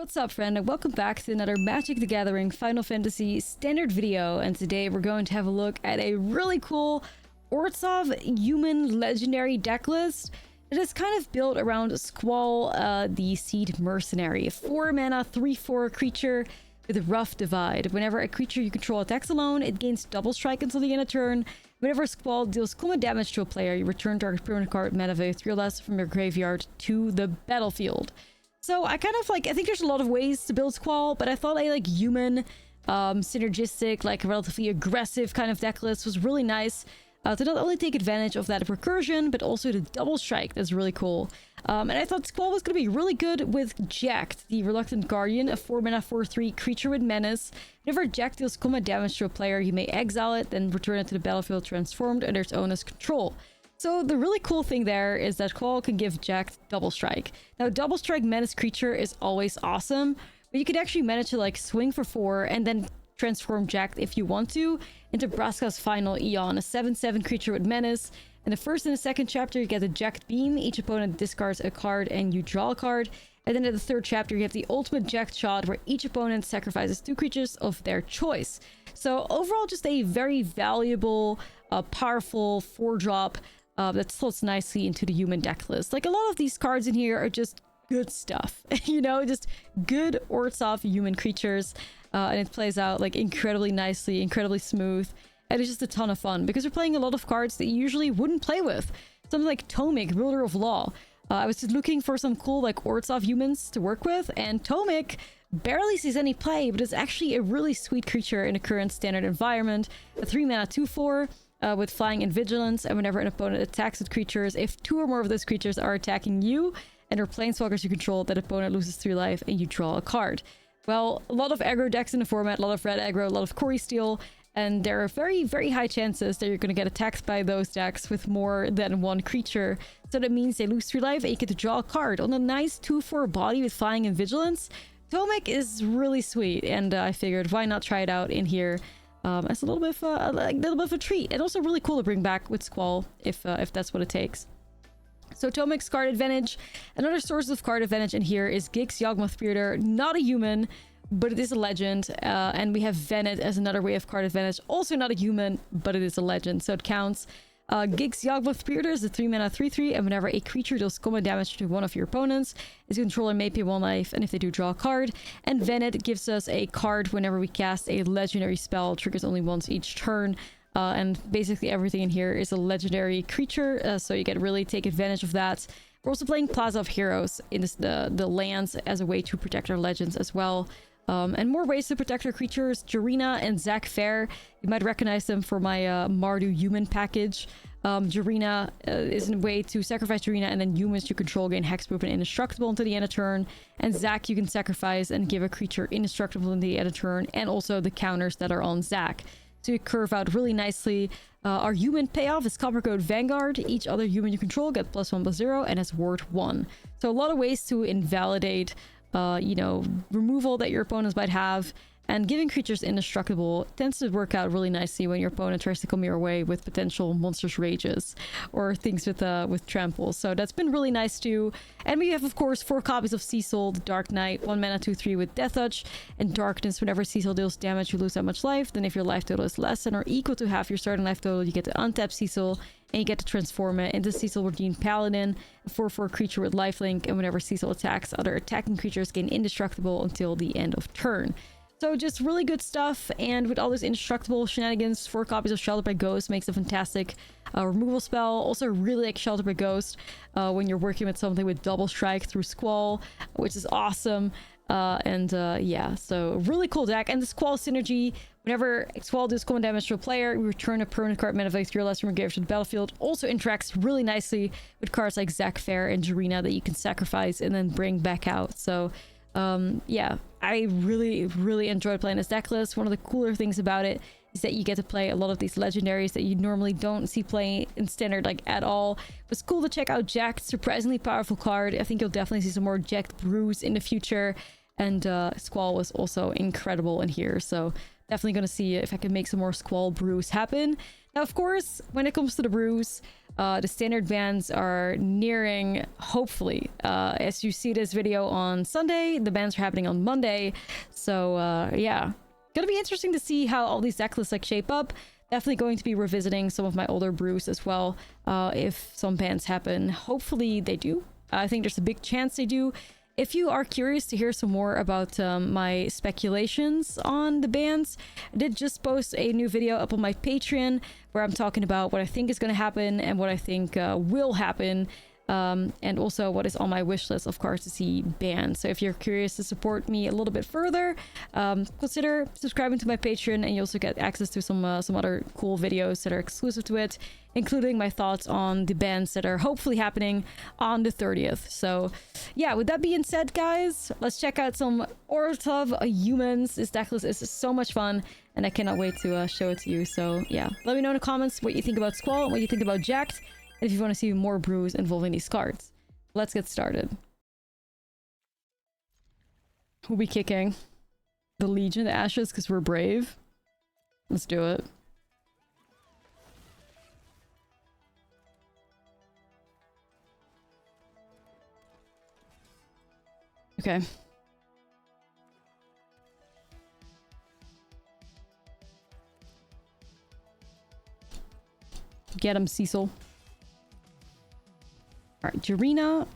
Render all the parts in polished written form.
What's up, friend, and welcome back to another Magic the Gathering Final Fantasy standard video. And today we're going to have a look at a really cool Orzhov human legendary deck list that is kind of built around Squall, the Seed Mercenary, a 4-mana 3/4 creature with Rough Divide. Whenever a creature you control attacks alone, it gains double strike until the end of turn. Whenever Squall deals combat damage to a player, you return target permanent card mana value 3 or less from your graveyard to the battlefield. So I kind of I think there's a lot of ways to build Squall, but I thought a human, synergistic, relatively aggressive kind of deck list was really nice to not only take advantage of that recursion, but also the double strike. That's really cool. And I thought Squall was going to be really good with Jecht, the Reluctant Guardian, a 4-mana 4/3 creature with menace. Whenever Jecht deals combat damage to a player, you may exile it, then return it to the battlefield transformed under its owner's control. So the really cool thing there is that Squall can give Jecht double strike. Now, double strike menace creature is always awesome, but you could actually manage to swing for 4 and then transform Jecht if you want to into Braska's Final Eon, a 7/7 creature with menace. In the first and the second chapter, you get the Jecht Beam. Each opponent discards a card and you draw a card. And then in the third chapter, you have the ultimate Jecht Shot, where each opponent sacrifices 2 creatures of their choice. So overall, just a very valuable, powerful 4-drop that slots nicely into the human deck list. A lot of these cards in here are just good stuff, just good Orzhov human creatures. And it plays out incredibly nicely, incredibly smooth. And it's just a ton of fun because we're playing a lot of cards that you usually wouldn't play with. Something like Tomik, Ruler of Law. I was just looking for some cool Orzhov humans to work with, and Tomik barely sees any play, but it's actually a really sweet creature in the current standard environment. A 3-mana 2/4 with Flying and Vigilance, and whenever an opponent attacks with creatures, if 2 or more of those creatures are attacking you and are planeswalkers you control, that opponent loses 3 life and you draw a card. Well, a lot of aggro decks in the format, a lot of red aggro, a lot of Core Steel, and there are very, very high chances that you're going to get attacked by those decks with more than 1 creature. So that means they lose 3 life and you get to draw a card. On a nice 2/4 body with Flying and Vigilance, Tomik is really sweet, and I figured why not try it out in here as a little bit of a treat, and also really cool to bring back with Squall if that's what it takes. So Tomik's card advantage. Another source of card advantage in here is Gig's Yawgmoth Bearder, not a human, but it is a legend, and we have Venet as another way of card advantage, also not a human, but it is a legend, so it counts. Gig's Yawgmoth Bearder is a 3-mana 3/3, and whenever a creature deals combat damage to one of your opponents, its controller may pay 1 life, and if they do, draw a card. And Venet gives us a card whenever we cast a legendary spell, triggers only once each turn. And basically everything in here is a legendary creature, so you get really take advantage of that. We're also playing Plaza of Heroes in the lands as a way to protect our legends as well. And more ways to protect our creatures. Jarina and Zach Fair, you might recognize them for my Mardu human package. Jarina is a way to sacrifice Jarina, and then humans you control gain hexproof and indestructible until the end of turn. And Zach you can sacrifice and give a creature indestructible until the end of turn, and also the counters that are on Zach. So you curve out really nicely. Our human payoff is Copper Code Vanguard. Each other human you control gets +1/+0 and has ward 1. So a lot of ways to invalidate removal that your opponents might have, and giving creatures indestructible tends to work out really nicely when your opponent tries to come your way with potential monstrous rages or things with trample. So that's been really nice too. And we have, of course, 4 copies of Cecil, the Dark Knight, 1-mana 2/3 with Death Touch and Darkness. Whenever Cecil deals damage, you lose that much life. Then if your life total is less than or equal to half your starting life total, you get to untap Cecil, and you get to transform it into Cecil Redeemed Paladin, a 4/4 creature with lifelink, and whenever Cecil attacks, other attacking creatures gain indestructible until the end of turn. So just really good stuff, and with all those indestructible shenanigans, 4 copies of Shelter by Ghost makes a fantastic removal spell. Also really like Shelter by Ghost when you're working with something with double strike through Squall, which is awesome. Yeah, so really cool deck. And the Squall synergy, whenever Squall does combat damage to a player, we return a permanent card mana value 3 or less from your graveyard to the battlefield. Also interacts really nicely with cards like Zach Fair and Jarina that you can sacrifice and then bring back out. So yeah, I really enjoyed playing this deck list. One of the cooler things about it is that you get to play a lot of these legendaries that you normally don't see play in standard at all. It was cool to check out Jecht, surprisingly powerful card. I think you'll definitely see some more Jecht brews in the future. And Squall was also incredible in here, so definitely going to see if I can make some more Squall brews happen. Now, of course, when it comes to the brews, The standard bans are nearing, hopefully. As you see this video on Sunday, the bans are happening on Monday. So yeah, gonna be interesting to see how all these deck lists like shape up. Definitely going to be revisiting some of my older brews as well, if some bans happen. Hopefully they do. I think there's a big chance they do. If you are curious to hear some more about my speculations on the bans, I did just post a new video up on my Patreon where I'm talking about what I think is going to happen and what I think will happen. And also what is on my wish list of cards to see banned. So if you're curious to support me a little bit further, consider subscribing to my Patreon, and you also get access to some other cool videos that are exclusive to it, including my thoughts on the bans that are hopefully happening on the 30th. So yeah, with that being said, guys, let's check out some Orzhov humans. This deck list is so much fun, and I cannot wait to show it to you. So yeah, let me know in the comments what you think about Squall and what you think about Jecht, if you want to see more brews involving these cards. Let's get started. Who we kicking? The Legion, the Ashes, because we're brave? Let's do it. Okay. Get him, Cecil. Alright, Jarina.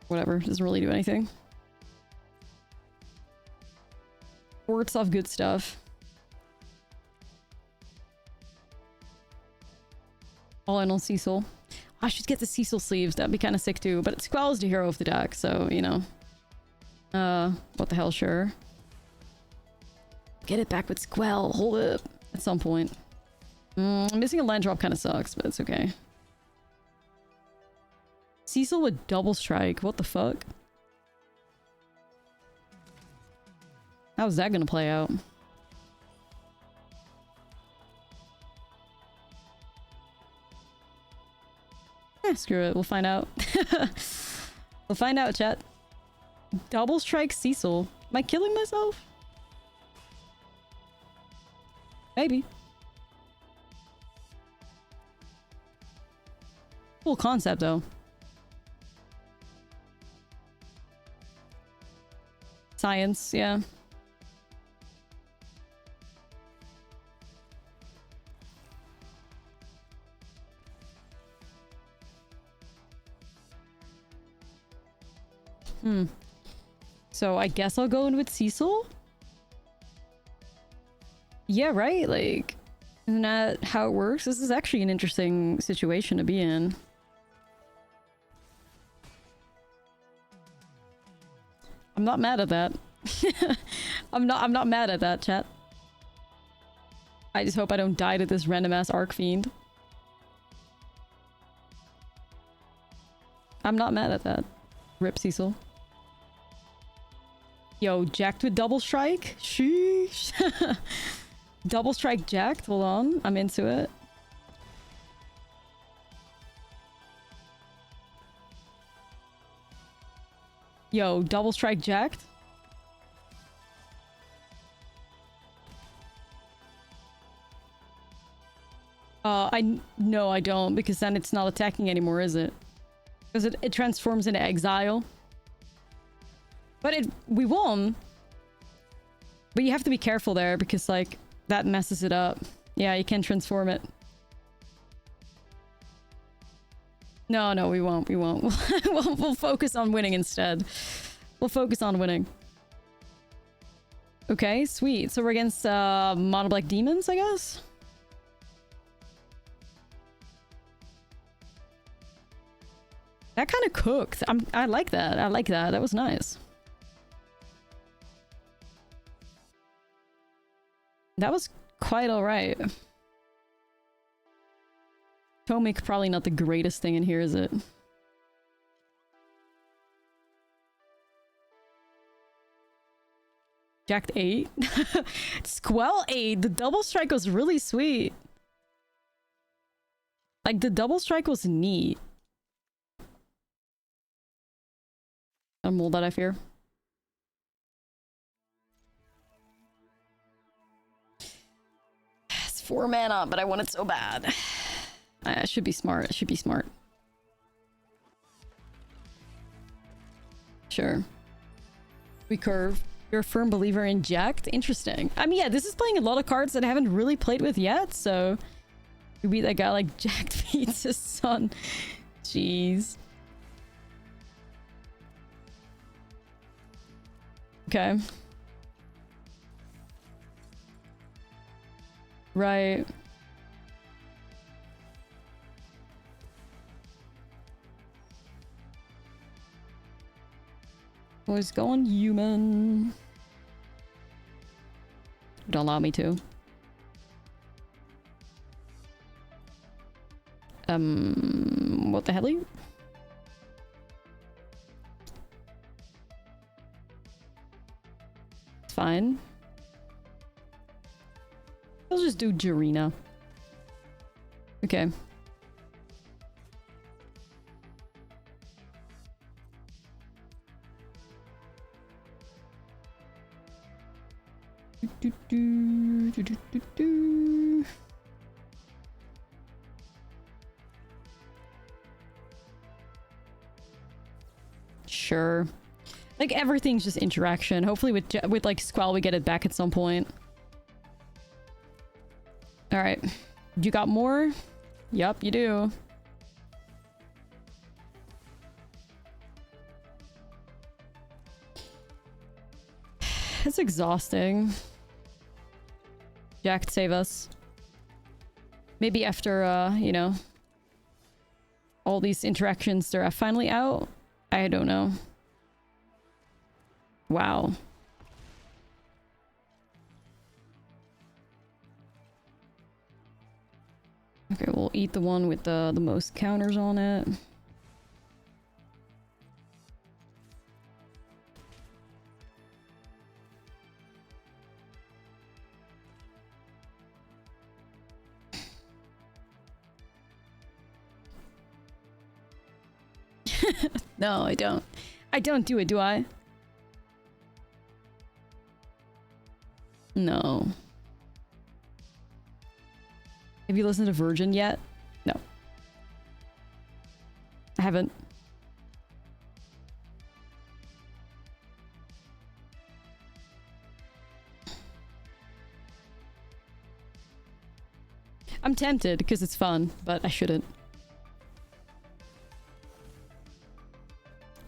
Whatever, doesn't really do anything. Orzhov, good stuff. All in on Cecil. I should get the Cecil sleeves, that'd be kind of sick too, but Squall is the hero of the deck, so, you know. What the hell, sure. Get it back with Squall, hold up. At some point. Missing a land drop kind of sucks, but it's okay. Cecil with double strike. What the fuck? How's that gonna play out? Screw it. We'll find out. We'll find out, chat. Double strike Cecil. Am I killing myself? Maybe. Cool concept, though. Science, yeah. So I guess I'll go in with Cecil? Yeah, right? Like, isn't that how it works? This is actually an interesting situation to be in. I'm not mad at that. I'm not mad at that, chat. I just hope I don't die to this random ass Arc Fiend. I'm not mad at that. Rip Cecil. Yo, Jecht with double strike? Sheesh. Double strike Jecht? Hold on. I'm into it. Yo, double strike Jecht? No, I don't, because then it's not attacking anymore, is it? Because it transforms into exile. But we won. But you have to be careful there, because, like, that messes it up. Yeah, you can transform it. No, we won't. We'll focus on winning instead. We'll focus on winning. Okay, sweet. So we're against Mono Black Demons, I guess? That kind of cooked. I like that. I like that. That was nice. That was quite alright. Tomik, probably not the greatest thing in here, is it? Jecht 8? Squall 8! The double strike was really sweet. Like, the double strike was neat. A mold that I fear. 4 mana, but I want it so bad. I should be smart. I should be smart. Sure. We curve. You're a firm believer in Jecht? Interesting. I mean, yeah, this is playing a lot of cards that I haven't really played with yet, so... You beat that guy like Jecht beats his son. Jeez. Okay. Right. Was going human. Don't allow me to. What the hell are you? It's fine. I'll just do Jarina. Okay. Sure. Like everything's just interaction. Hopefully with like Squall we get it back at some point. All right. You got more? Yup, you do. It's exhausting. Jecht, save us. Maybe after, you know, all these interactions they're finally out. I don't know. Wow. Okay, we'll eat the one with the most counters on it. No, I don't. I don't do it, do I? No. Have you listened to Virgin yet? No. I haven't. I'm tempted because it's fun, but I shouldn't.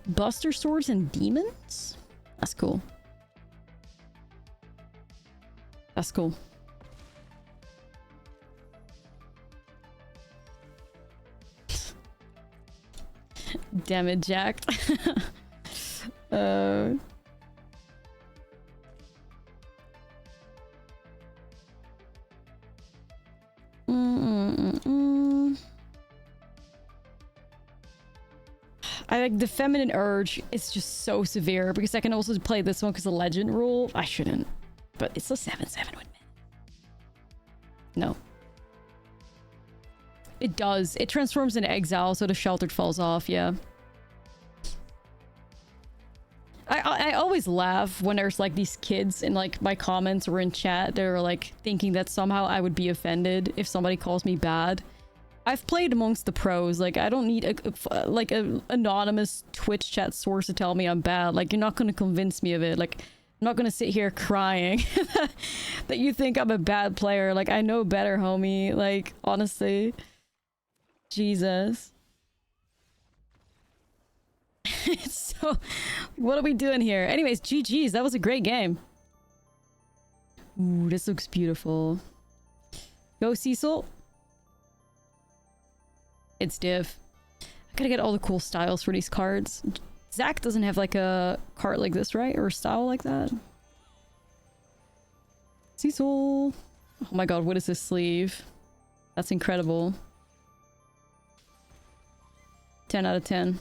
Buster Swords and Demons? That's cool. That's cool. Damn it, Jecht. I like the feminine urge. It's just so severe because I can also play this one because the legend rule. I shouldn't, but it's a 7/7 with me. No. It does. It transforms into exile, so the sheltered falls off. Yeah. I always laugh when there's like these kids in like my comments or in chat. They're like thinking that somehow I would be offended if somebody calls me bad. I've played amongst the pros. Like, I don't need a anonymous Twitch chat source to tell me I'm bad. Like, you're not going to convince me of it. Like, I'm not going to sit here crying that you think I'm a bad player. Like, I know better, homie. Like, honestly. Jesus. It's so... What are we doing here? Anyways, GG's. That was a great game. Ooh, this looks beautiful. Go, Cecil. It's div. I gotta get all the cool styles for these cards. Zach doesn't have like a card like this, right? Or a style like that. Cecil. Oh my god, what is this sleeve? That's incredible. 10 out of 10.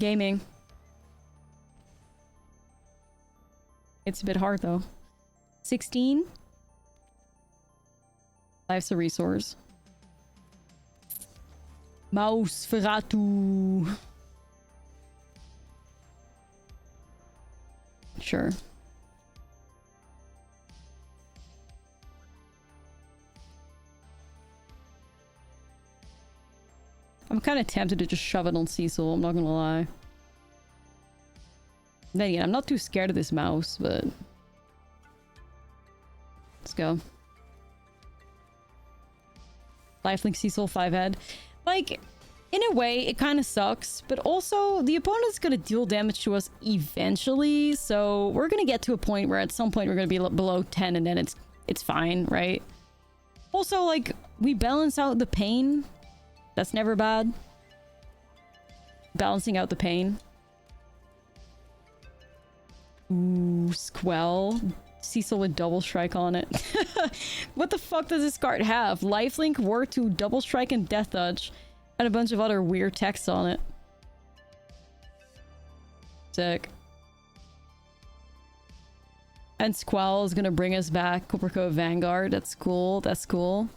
Gaming. It's a bit hard though. 16. Life's a resource. Mouse Ferratu. Sure. I'm kind of tempted to just shove it on Cecil, I'm not gonna lie. Then again, I'm not too scared of this mouse, but... Let's go. Lifelink Cecil 5-head. Like, in a way, it kind of sucks, but also, the opponent's gonna deal damage to us eventually, so we're gonna get to a point where at some point we're gonna be below 10 and then it's fine, right? Also, like, we balance out the pain. That's never bad. Balancing out the pain. Ooh, Squall. Cecil with double strike on it. What the fuck does this card have? Lifelink, War 2, double strike, and death touch. And a bunch of other weird text on it. Sick. And Squall is gonna bring us back Coppercoat Vanguard. That's cool. That's cool.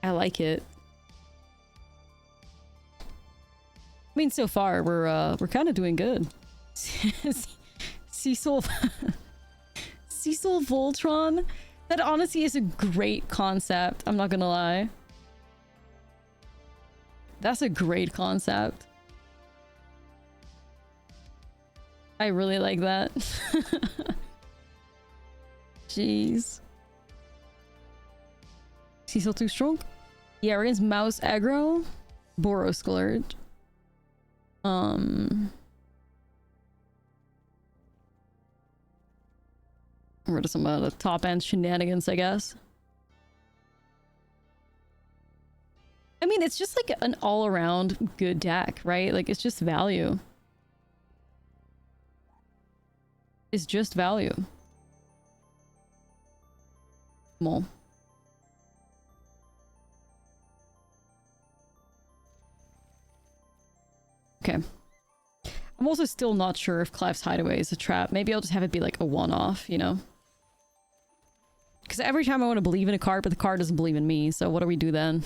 I like it. I mean, so far we're kind of doing good. Cecil Cecil Voltron? That honestly is a great concept, I'm not gonna lie. That's a great concept. I really like that. Jeez. Cecil too strong? Yeah, we're against Mouse Aggro. Boros Scourge. Rid of some the top end shenanigans, I guess. I mean, it's just like an all-around good deck, right? Like, it's just value. It's just value. Mole. Okay. I'm also still not sure if Clive's Hideaway is a trap. Maybe I'll just have it be like a one-off, you know? Because every time I want to believe in a card, but the card doesn't believe in me, so what do we do then?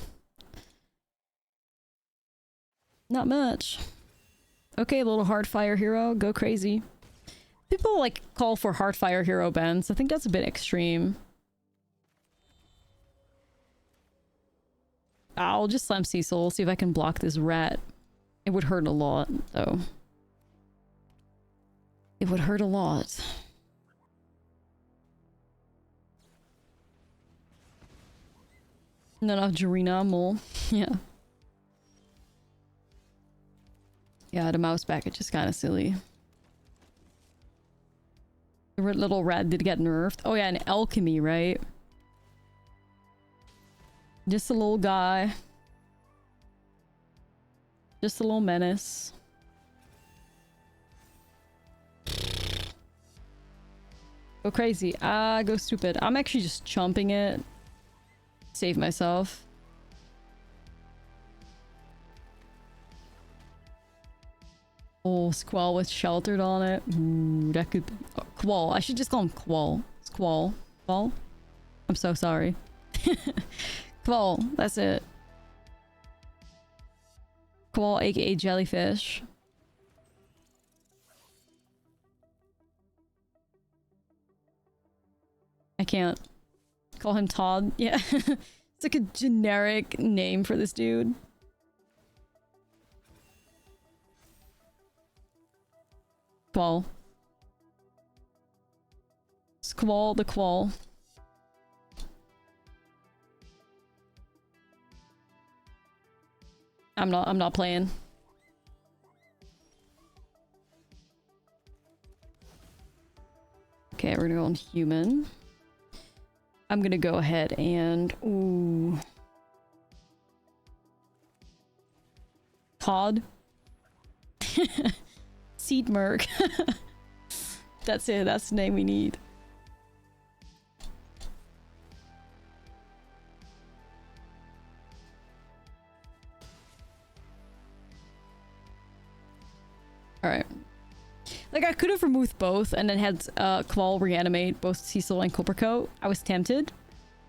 Not much. Okay, little Heartfire Hero, go crazy. People, like, call for Heartfire Hero bans. I think that's a bit extreme. I'll just slam Cecil, see if I can block this rat. It would hurt a lot, though. It would hurt a lot. Not enough Jarina mole. Yeah. Yeah, the mouse package is kind of silly. The little rat did get nerfed. Oh yeah, and alchemy, right? Just a little guy. Just a little menace. Go crazy. Ah, go stupid. I'm actually just chomping it. Save myself. Oh, Squall with sheltered on it. Ooh, that could... Oh, Quall. I should just call him Quall. Squall. Quall? I'm so sorry. Quall. That's it. Quall, aka Jellyfish. I can't. Call him Todd. Yeah. It's like a generic name for this dude. Quall. Squall the Quall. I'm not playing. Okay, we're gonna go on human. I'm gonna go ahead and... Ooh. Todd. Seed Merc. That's it, that's the name we need. Alright. Like, I could have removed both and then had Quall reanimate both Cecil and Coppercoat. I was tempted,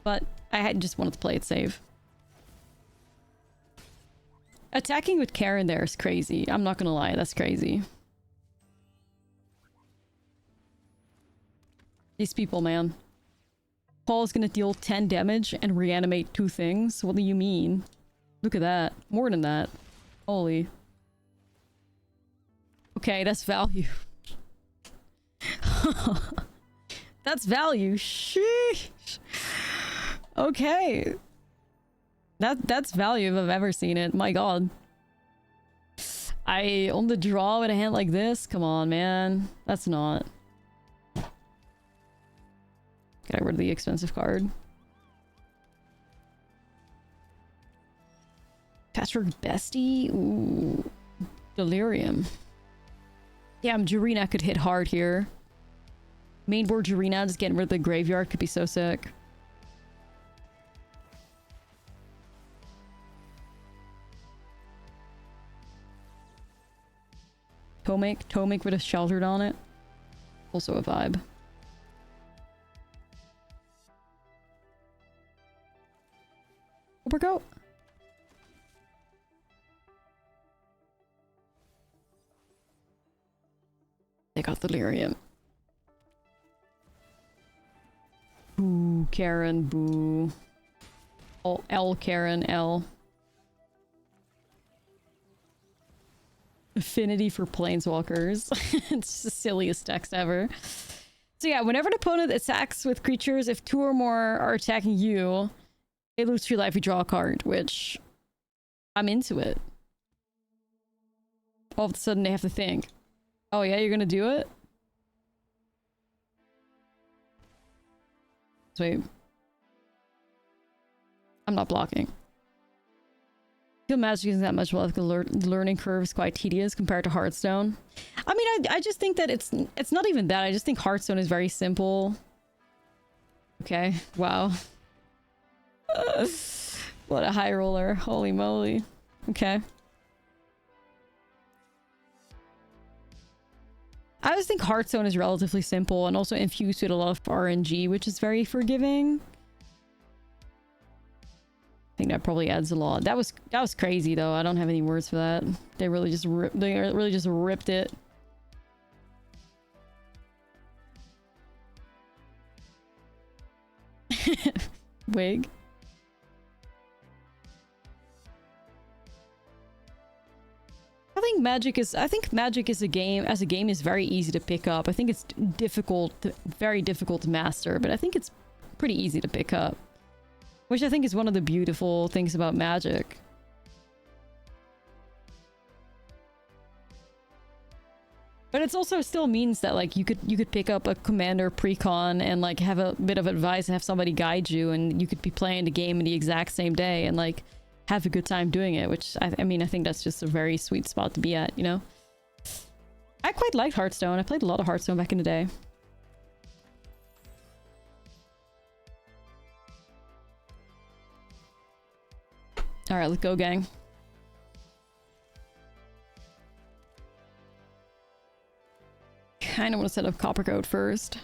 but I had just wanted to play it safe. Attacking with Karen there is crazy. I'm not gonna lie, that's crazy. These people, man. Quall is gonna deal 10 damage and reanimate 2 things? What do you mean? Look at that. More than that. Holy. Okay, that's value. That's value. Sheesh. Okay. That's value if I've ever seen it. My god. On the draw with a hand like this? Come on, man. That's not. Get rid of the expensive card. Patchwork Bestie? Ooh. Delirium. Damn, Jarina could hit hard here. Mainboard Jarina, just getting rid of the graveyard could be so sick. Tomic with a sheltered on it. Also a vibe. Overcoat. They got Delirium. Boo, Karen, boo. Oh, L, Karen, L. Affinity for planeswalkers. It's the silliest text ever. So yeah, whenever an opponent attacks with creatures, if 2 or more are attacking you, they lose 3 life, you draw a card, which I'm into it. All of a sudden they have to think, oh yeah, you're gonna do it? Sweet. I'm not blocking. I feel Magic isn't that much, like the learning curve is quite tedious compared to Hearthstone. I mean, I just think that it's not even that. I just think Hearthstone is very simple. Okay, wow. What a high roller. Holy moly. Okay. I just think Hearthstone is relatively simple and also infused with a lot of RNG, which is very forgiving. I think that probably adds a lot. That was crazy though. I don't have any words for that. They really just ripped it. Wig. I think Magic is a game is very easy to pick up. I think it's very difficult to master, but I think it's pretty easy to pick up. Which I think is one of the beautiful things about Magic. But it also still means that like you could pick up a commander precon and like have a bit of advice and have somebody guide you, and you could be playing the game in the exact same day and like have a good time doing it, which I mean I think that's just a very sweet spot to be at, you know? I quite liked Hearthstone. I played a lot of Hearthstone back in the day. Alright, let's go, gang. Kinda want to set up Copper Code first.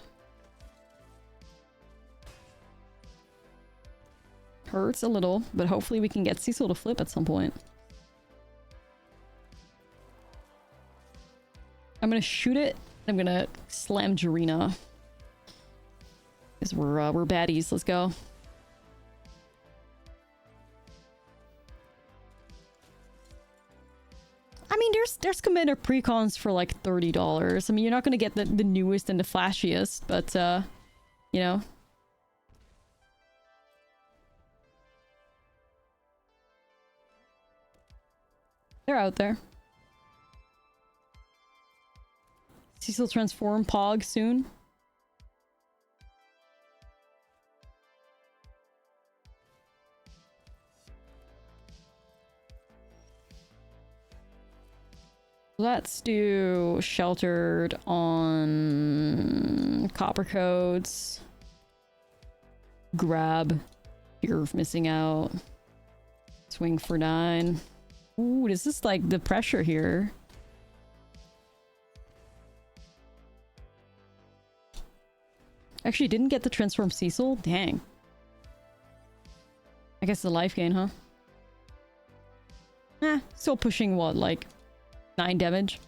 Hurts a little, but hopefully we can get Cecil to flip at some point. I'm gonna shoot it. I'm gonna slam Jarina. Because we're baddies. Let's go. I mean, there's commander precons for like $30. I mean, you're not gonna get the newest and the flashiest, but you know. They're out there. Cecil transform Pog soon. Let's do sheltered on Copper Codes. Grab. Fear of missing out. Swing for 9. Ooh, this is like the pressure here. Actually, didn't get the transform Cecil? Dang. I guess the life gain, huh? Still pushing what, like 9 damage?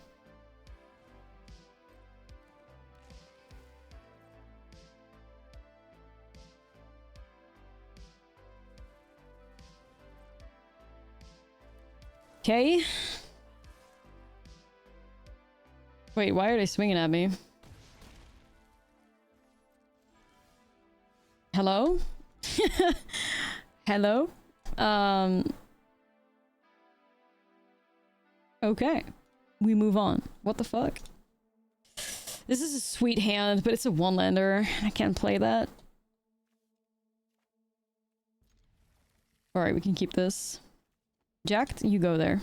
Okay. Wait, why are they swinging at me? Hello? Hello? Okay. We move on. What the fuck? This is a sweet hand, but it's a one-lander. I can't play that. Alright, we can keep this. Jecht, you go there.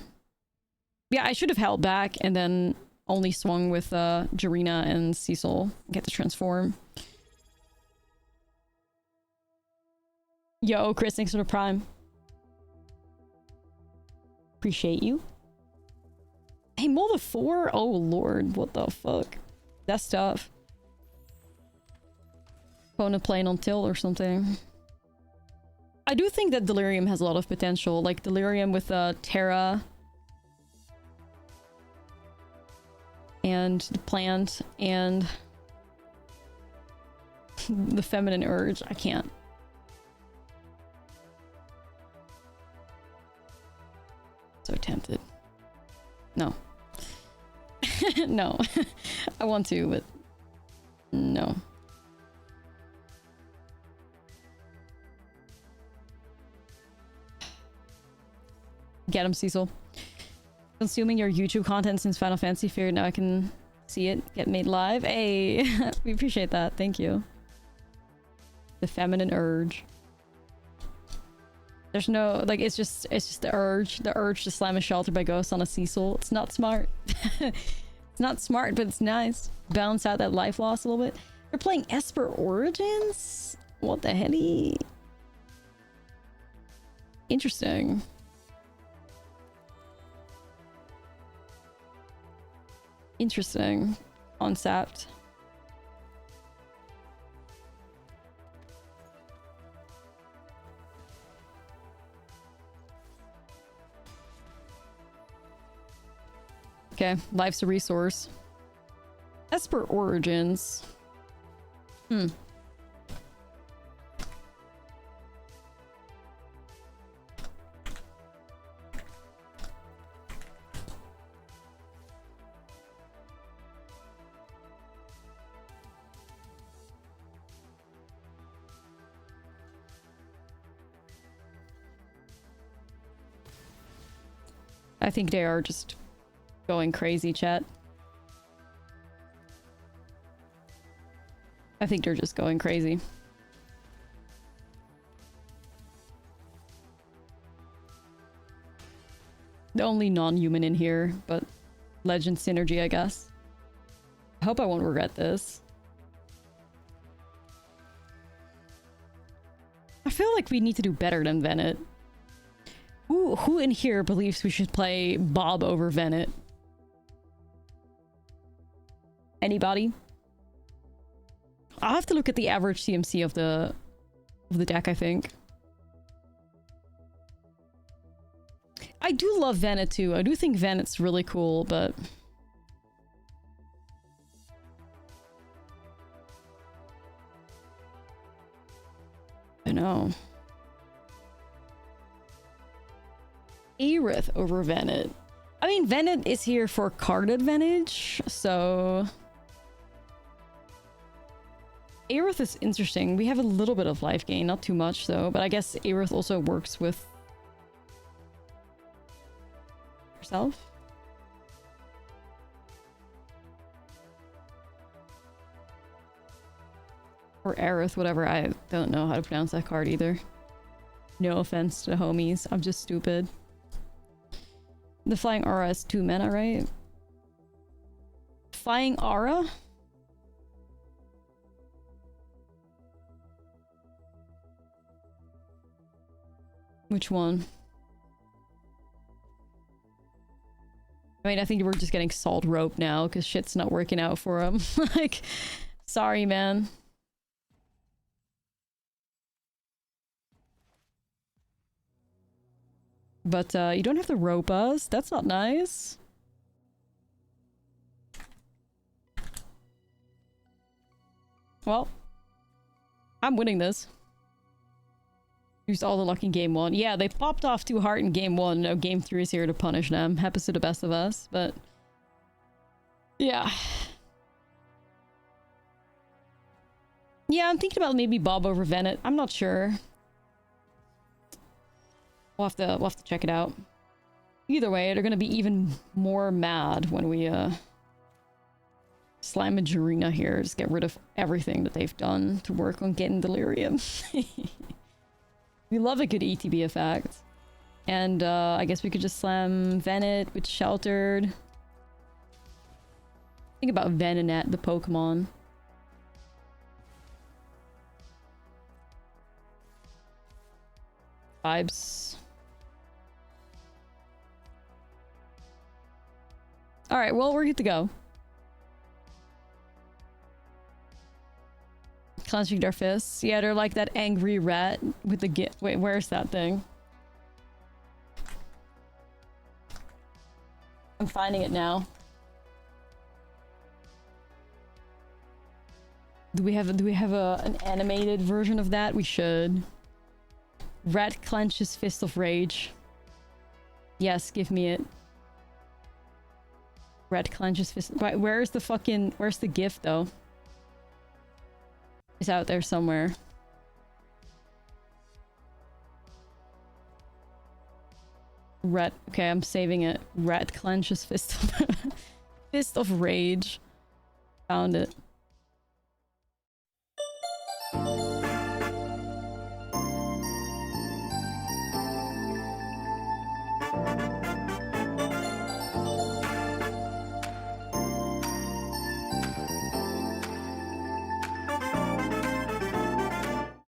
Yeah, I should have held back and then only swung with Jarina and Cecil. Get to transform. Yo, Chris, thanks for the prime. Appreciate you. Hey, mull the 4? Oh lord, what the fuck? That's tough. Opponent playing on tilt or something. I do think that Delirium has a lot of potential. Like Delirium with Terra. And the plant and the feminine urge. I can't. So tempted. No. No. I want to, but no. Get him, Cecil. Consuming your YouTube content since Final Fantasy Fear. Now I can see it get made live. Hey, we appreciate that. Thank you. The feminine urge. There's no, like, it's just the urge to slam a shelter by ghost on a Cecil. It's not smart. It's not smart, but it's nice. Balance out that life loss a little bit. They're playing Esper Origins? What the heady? Interesting. Interesting. Unsapped. Okay, life's a resource. Esper Origins. I think they are just going crazy, chat. I think they're just going crazy. The only non-human in here, but Legend Synergy, I guess. I hope I won't regret this. I feel like we need to do better than Venet. Who in here believes we should play Bob over Venet? Anybody? I'll have to look at the average CMC of the deck, I think. I do love Venet too. I do think Venet's really cool, but I know. Aerith over Venet. I mean, Venet is here for card advantage, so Aerith is interesting. We have a little bit of life gain, not too much though, but I guess Aerith also works with herself. Or Aerith, whatever. I don't know how to pronounce that card either. No offense to the homies, I'm just stupid. The Flying Aura is 2 mana, right? Flying Aura? Which one? I mean, I think we're just getting salt rope now because shit's not working out for him. Like, sorry, man. But you don't have to rope us. That's not nice. Well, I'm winning this. Used all the luck in game 1. Yeah, they popped off too hard in game 1. Now game 3 is here to punish them. Happens to the best of us, but... yeah. Yeah, I'm thinking about maybe Bob over Venet. I'm not sure. We'll have to check it out. Either way, they're gonna be even more mad when we slam a Jarina here. Just get rid of everything that they've done to work on getting Delirium. We love a good ETB effect. And I guess we could just slam Venet with Sheltered. Think about Venonat, the Pokemon. Vibes. Alright, well, we're good to go. Clenching their fists. Yeah, they're like that angry rat with the wait, where's that thing? I'm finding it now. Do we have an animated version of that? We should. Rat clenches fist of rage. Yes, give me it. Rat clenches fist. Right, where's the GIF though? It's out there somewhere. Rat. Okay, I'm saving it. Rat clenches fist of fist of rage. Found it.